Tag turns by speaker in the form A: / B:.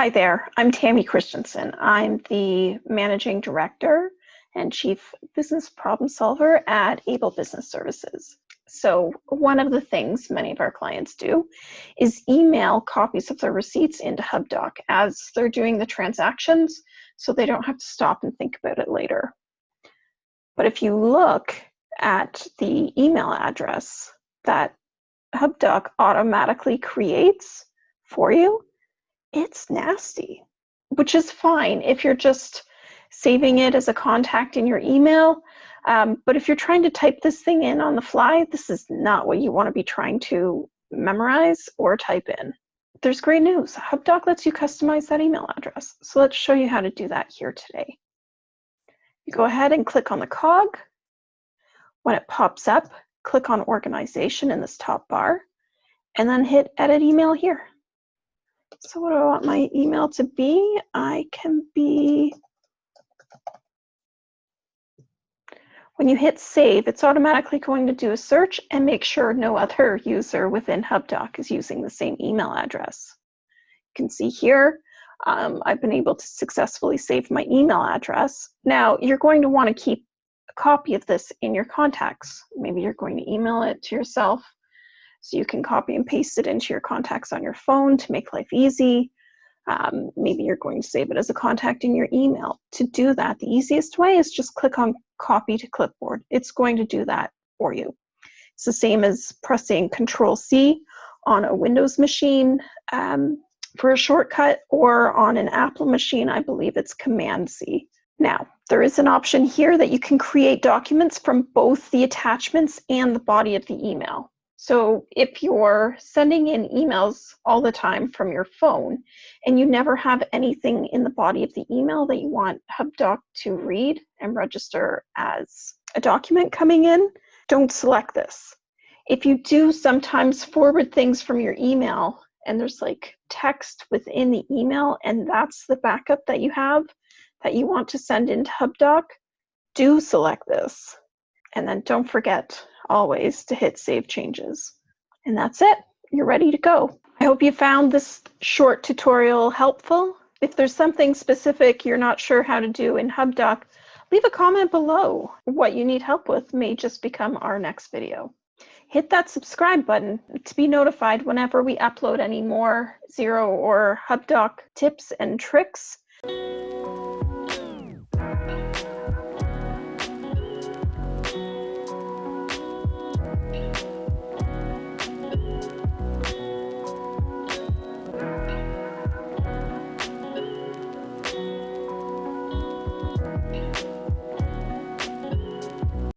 A: Hi there, I'm Tammy Christensen. I'm the Managing Director and Chief Business Problem Solver at Able Business Services. So one of the things many of our clients do is email copies of their receipts into Hubdoc as they're doing the transactions, so they don't have to stop and think about it later. But if you look at the email address that Hubdoc automatically creates for you, it's nasty, which is fine if you're just saving it as a contact in your email. But if you're trying to type this thing in on the fly, this is not what you want to be trying to memorize or type in. There's great news. Hubdoc lets you customize that email address. So let's show you how to do that here today. You go ahead and click on the cog. When it pops up, click on Organization in this top bar, and then hit Edit Email here. So what do I want my email to be? When you hit save, it's automatically going to do a search and make sure no other user within Hubdoc is using the same email address. You can see here, I've been able to successfully save my email address. Now, you're going to want to keep a copy of this in your contacts. Maybe you're going to email it to yourself, so you can copy and paste it into your contacts on your phone to make life easy. Maybe you're going to save it as a contact in your email. To do that, the easiest way is just click on Copy to Clipboard. It's going to do that for you. It's the same as pressing Control-C on a Windows machine for a shortcut, or on an Apple machine, I believe it's Command-C. Now, there is an option here that you can create documents from both the attachments and the body of the email. So if you're sending in emails all the time from your phone and you never have anything in the body of the email that you want Hubdoc to read and register as a document coming in, don't select this. If you do sometimes forward things from your email and there's like text within the email and that's the backup that you have that you want to send into Hubdoc, do select this. And then don't forget always to hit Save Changes. And that's it. You're ready to go. I hope you found this short tutorial helpful. If there's something specific you're not sure how to do in Hubdoc, leave a comment below. What you need help with may just become our next video. Hit that subscribe button to be notified whenever we upload any more Xero or Hubdoc tips and tricks.